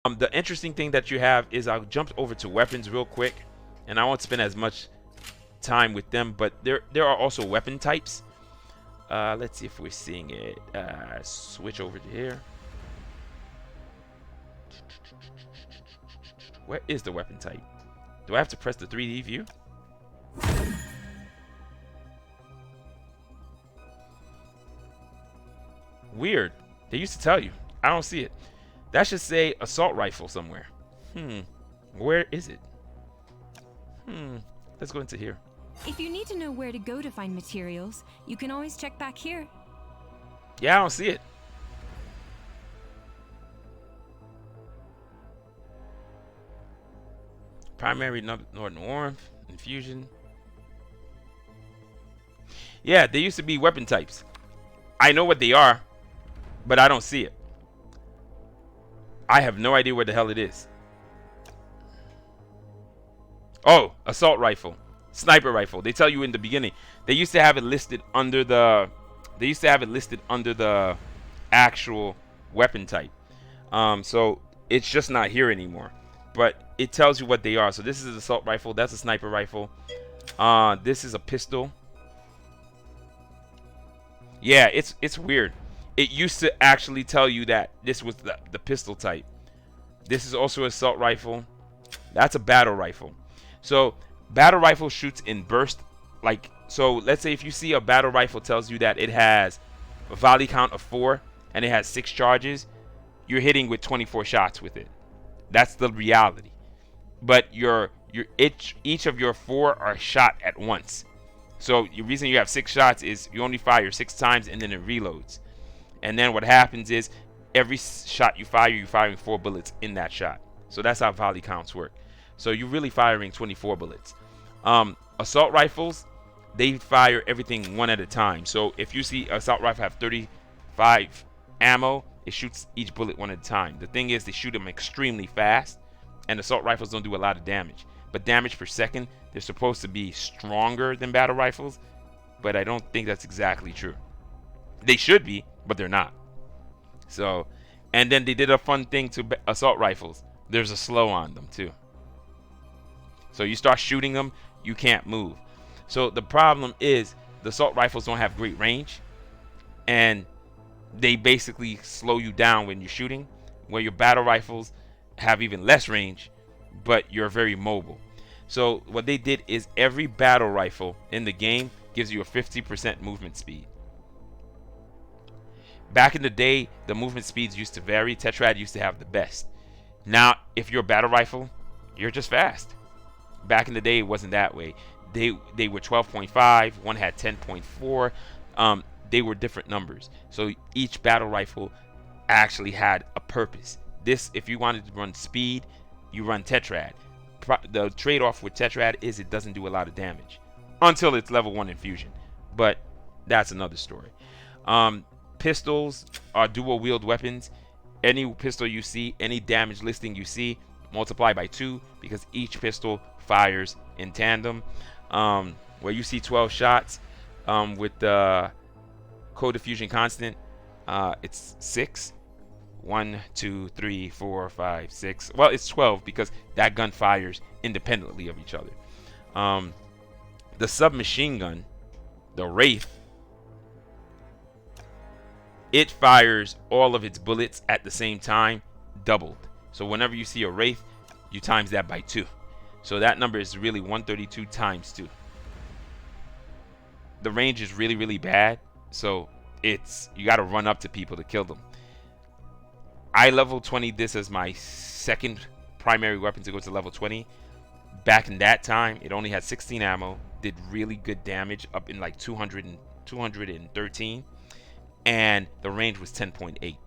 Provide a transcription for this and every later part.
The interesting thing that you have is I'll jump over to weapons real quick, and I won't spend as much time with them, but there are also weapon types. Let's see if we're seeing it. Switch over to here. Where is the weapon type? Do I have to press the 3D view? Weird. They used to tell you. I don't see it. That should say assault rifle somewhere. Where is it? Let's go into here. If you need to know where to go to find materials, you can always check back here. Yeah, I don't see it. Primary Northern Warmth, Infusion. Yeah, they used to be weapon types. I know what they are, but I don't see it. I have no idea where the hell it is. Oh, assault rifle, sniper rifle. They tell you in the beginning. They used to have it listed under the. They used to have it listed under the actual weapon type. So it's just not here anymore. But it tells you what they are. So this is an assault rifle. That's a sniper rifle. This is a pistol. Yeah, it's weird. It used to actually tell you that this was the pistol type. This is also an assault rifle. That's a battle rifle. So battle rifle shoots in burst. Like, so let's say if you see a battle rifle tells you that it has a volley count of 4 and it has 6 charges, you're hitting with 24 shots with it. That's the reality. But each of your 4 are shot at once. So the reason you have 6 shots is you only fire 6 times and then it reloads. And then what happens is every shot you fire, you're firing 4 bullets in that shot. So that's how volley counts work. So you're really firing 24 bullets. Assault rifles, they fire everything one at a time. So if you see assault rifle have 35 ammo, it shoots each bullet one at a time. The thing is, they shoot them extremely fast, and assault rifles don't do a lot of damage. But damage per second, they're supposed to be stronger than battle rifles, but I don't think that's exactly true. They should be, but they're not. So, and then they did a fun thing to assault rifles. There's a slow on them too. So you start shooting them, you can't move. So the problem is the assault rifles don't have great range, and they basically slow you down when you're shooting, where your battle rifles have even less range, but you're very mobile. So what they did is every battle rifle in the game gives you a 50% movement speed. Back in the day, the movement speeds used to vary. Tetrad used to have the best. Now, if you're a battle rifle, you're just fast. Back in the day, it wasn't that way. They were 12.5. One had 10.4. They were different numbers. So each battle rifle actually had a purpose. This, if you wanted to run speed, you run Tetrad. The trade-off with Tetrad is it doesn't do a lot of damage until it's level 1 infusion. But that's another story. Pistols are dual wield weapons. Any pistol you see, any damage listing you see, multiply by 2 because each pistol fires in tandem. Where you see 12 shots with the code diffusion constant, it's 6. 1, 2, 3, 4, 5, 6. Well, it's 12 because that gun fires independently of each other. The submachine gun, the Wraith, it fires all of its bullets at the same time, doubled. So whenever you see a Wraith, you times that by 2. So that number is really 132 times 2. The range is really, really bad. So you got to run up to people to kill them. I level 20 this as my second primary weapon to go to level 20. Back in that time, it only had 16 ammo, did really good damage up in like 200 and 213, and the range was 10.8.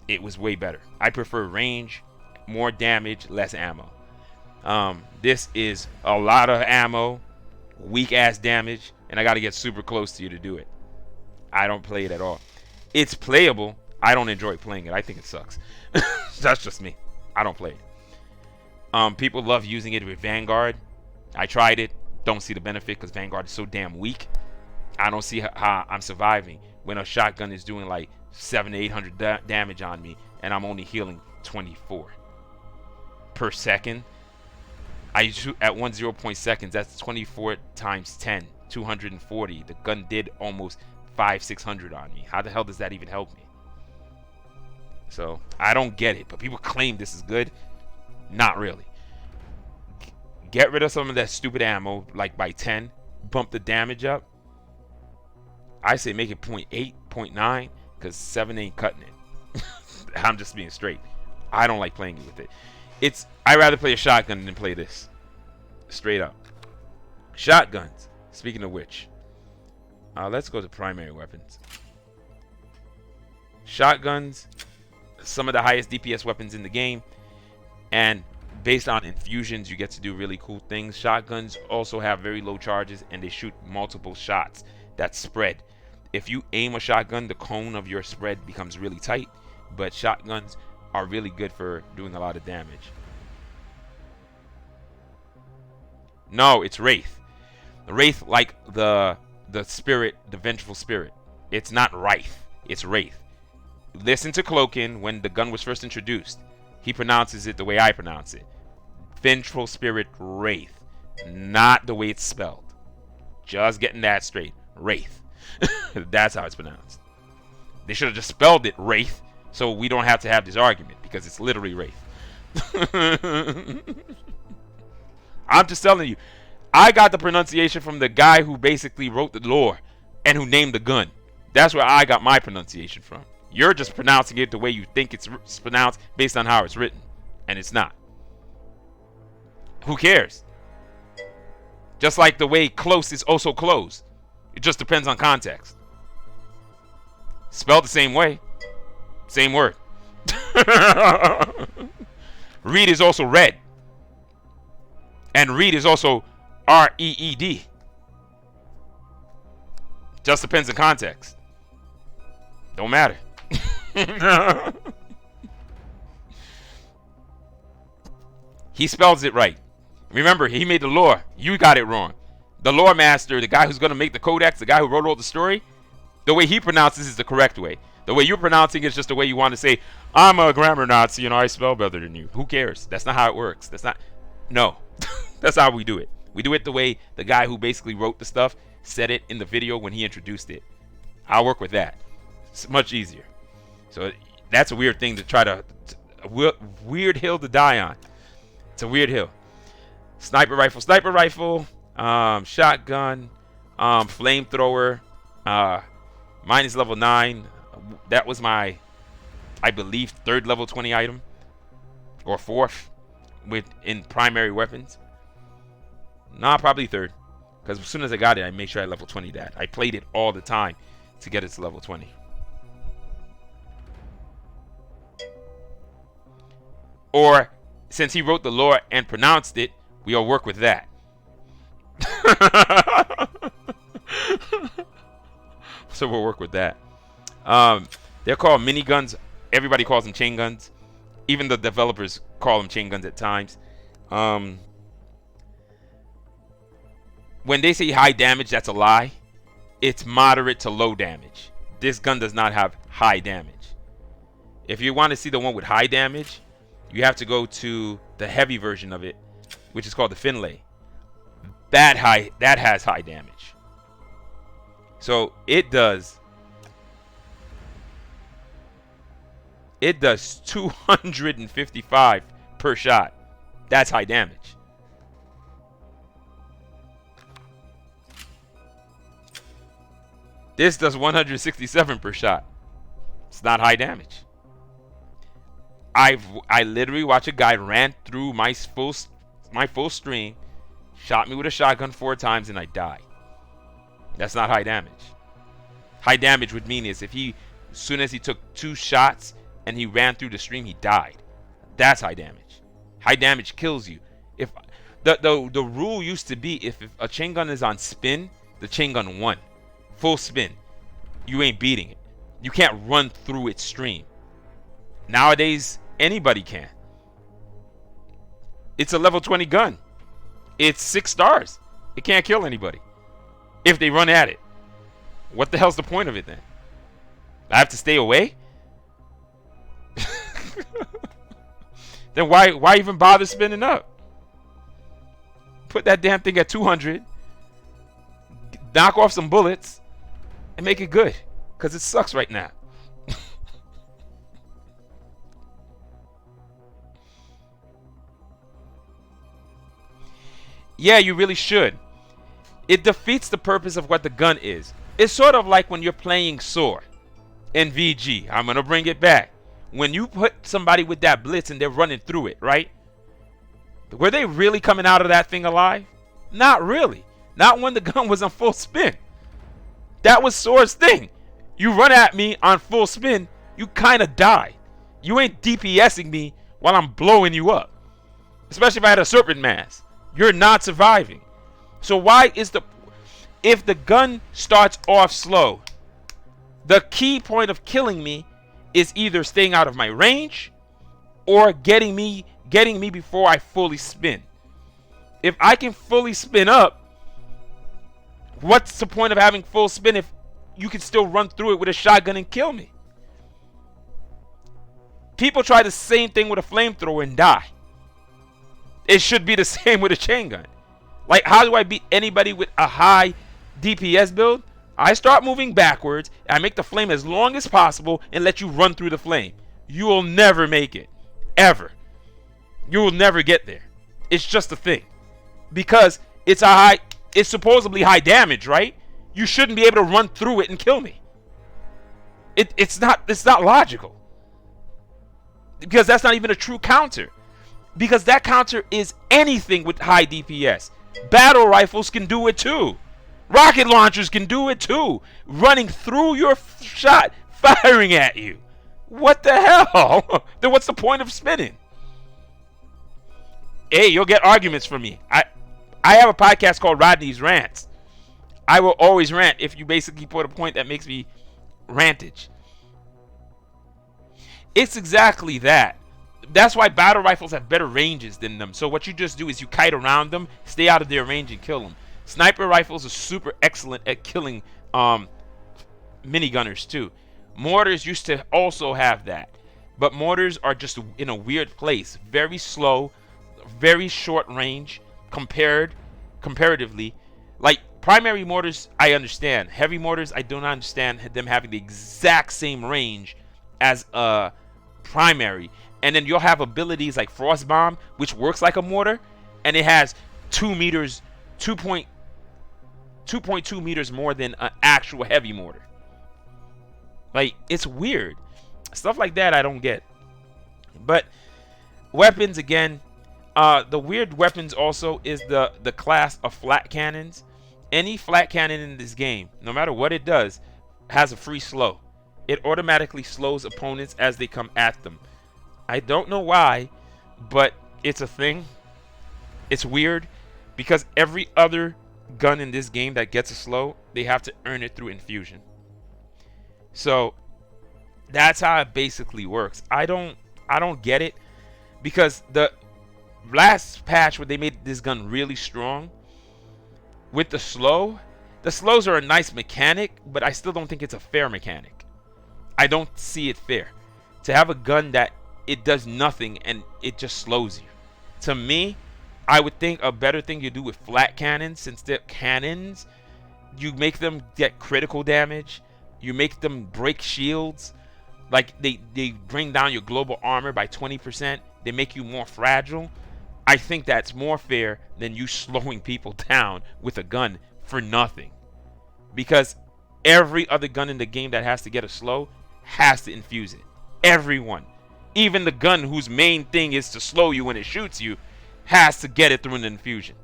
It was way better. I prefer range, more damage, less ammo. This is a lot of ammo, weak ass damage, and I got to get super close to you to do it. I don't play it at all. It's playable. I don't enjoy playing it. I think it sucks. That's just me. I don't play it. People love using it with Vanguard. I tried it. Don't see the benefit because Vanguard is so damn weak. I don't see how I'm surviving when a shotgun is doing like 700 to 800 damage on me and I'm only healing 24 per second. I shoot at 1 seconds. That's 24 times 10, 240. The gun did almost 500-600 on me. How the hell does that even help me? So I don't get it. But people claim this is good. Not really. Get rid of some of that stupid ammo, like by 10. Bump the damage up. I say make it 0.8, 0.9, because 7 ain't cutting it. I'm just being straight. I don't like playing with it. I'd rather play a shotgun than play this. Straight up. Shotguns. Speaking of which, let's go to primary weapons. Shotguns, some of the highest DPS weapons in the game, and based on infusions, you get to do really cool things. Shotguns also have very low charges, and they shoot multiple shots that spread. If you aim a shotgun, the cone of your spread becomes really tight, but shotguns are really good for doing a lot of damage. No, it's Wraith. Wraith, like the spirit, the vengeful spirit. It's not Wraith, it's Wraith. Listen to Cloakin when the gun was first introduced. He pronounces it the way I pronounce it. Vengeful spirit Wraith. Not the way it's spelled. Just getting that straight. Wraith. That's how it's pronounced. They should have just spelled it Wraith, so we don't have to have this argument, because it's literally Wraith. I'm just telling you, I got the pronunciation from the guy who basically wrote the lore and who named the gun. That's where I got my pronunciation from. You're just pronouncing it the way you think it's pronounced based on how it's written, and it's not. Who cares? Just like the way close is also close. It just depends on context. Spelled the same way. Same word. Read is also red. And read is also R-E-E-D. Just depends on context. Don't matter. He spells it right. Remember, he made the lore. You got it wrong. The lore master, the guy who's going to make the codex, the guy who wrote all the story, the way he pronounces is the correct way. The way you're pronouncing is just the way you want to say, I'm a grammar Nazi and I spell better than you. Who cares? That's not how it works. That's not. No. That's how we do it. We do it the way the guy who basically wrote the stuff said it in the video when he introduced it. I'll work with that. It's much easier. So that's a weird thing to try to weird hill to die on. It's a weird hill. Sniper rifle, shotgun, flamethrower. Mine is level 9. That was my, I believe, 3rd level 20 item, or 4th in primary weapons. Nah, probably 3rd, because as soon as I got it, I made sure I level 20 that. I played it all the time to get it to level 20. Or since he wrote the lore and pronounced it, we'll work with that. So we'll work with that. They're called miniguns. Everybody calls them chain guns. Even the developers call them chain guns at times. When they say high damage, that's a lie. It's moderate to low damage. This gun does not have high damage. If you want to see the one with high damage, you have to go to the heavy version of it, which is called the Finlay. That has high damage. So it does 255 per shot. That's high damage. This does 167 per shot. It's not high damage. I literally watched a guy ran through my full stream, shot me with a shotgun 4 times, and I died. That's not high damage. High damage would mean is if he, as soon as he took 2 shots and he ran through the stream, he died. That's high damage. High damage kills you. If the rule used to be if a chain gun is on spin, the chain gun won. Full spin. You ain't beating it. You can't run through its stream. Nowadays, anybody can. It's a level 20 gun. It's 6 stars. It can't kill anybody if they run at it. What the hell's the point of it then? I have to stay away? then why even bother spinning up? Put that damn thing at 200, knock off some bullets, and make it good. Because it sucks right now. Yeah, you really should. It defeats the purpose of what the gun is. It's sort of like when you're playing SOAR in VG. I'm going to bring it back. When you put somebody with that blitz and they're running through it, right? Were they really coming out of that thing alive? Not really. Not when the gun was on full spin. That was SOAR's thing. You run at me on full spin, you kind of die. You ain't DPSing me while I'm blowing you up. Especially if I had a serpent mask. You're not surviving. So why is if the gun starts off slow, the key point of killing me is either staying out of my range or getting me before I fully spin. If I can fully spin up, what's the point of having full spin if you can still run through it with a shotgun and kill me? People try the same thing with a flamethrower and die. It should be the same with a chain gun. Like, how do I beat anybody with a high DPS build? I start moving backwards, I make the flame as long as possible, and let you run through the flame. You will never make it. Ever. You will never get there. It's just a thing. Because it's supposedly high damage, right? You shouldn't be able to run through it and kill me. It's not logical. Because that's not even a true counter. Because that counter is anything with high DPS. Battle rifles can do it too. Rocket launchers can do it too. Running through your shot, firing at you. What the hell? Then what's the point of spinning? Hey, you'll get arguments from me. I have a podcast called Rodney's Rants. I will always rant if you basically put a point that makes me rantage. It's exactly that. That's why battle rifles have better ranges than them. So what you just do is you kite around them, stay out of their range, and kill them. Sniper rifles are super excellent at killing minigunners too. Mortars used to also have that. But mortars are just in a weird place. Very slow, very short range comparatively. Like primary mortars, I understand. Heavy mortars, I do not understand them having the exact same range as a primary. And then you'll have abilities like Frost Bomb, which works like a mortar, and it has 2 meters, 2.2 meters more than an actual heavy mortar. Like, it's weird. Stuff like that I don't get. But weapons, again, the weird weapons also is the class of flat cannons. Any flat cannon in this game, no matter what it does, has a free slow. It automatically slows opponents as they come at them. I don't know why, but it's a thing. It's weird because every other gun in this game that gets a slow, they have to earn it through infusion. So that's how it basically works. I don't get it, because the last patch where they made this gun really strong with the slows are a nice mechanic, but I still don't think it's a fair mechanic. I don't see it fair to have a gun that it does nothing and it just slows you. To me, I would think a better thing you do with flat cannons, since they're cannons, you make them get critical damage, you make them break shields, like they bring down your global armor by 20%, they make you more fragile. I think that's more fair than you slowing people down with a gun for nothing. Because every other gun in the game that has to get a slow has to infuse it. Everyone. Even the gun whose main thing is to slow you when it shoots you has to get it through an infusion.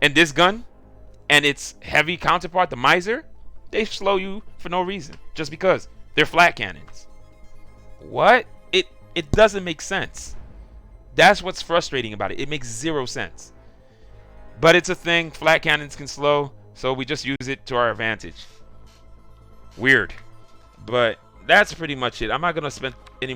And this gun and its heavy counterpart, the Miser, they slow you for no reason, just because they're flat cannons. What? It doesn't make sense. That's what's frustrating about it. It makes zero sense. But it's a thing. Flat cannons can slow, so we just use it to our advantage. Weird. But that's pretty much it. I'm not going to spend any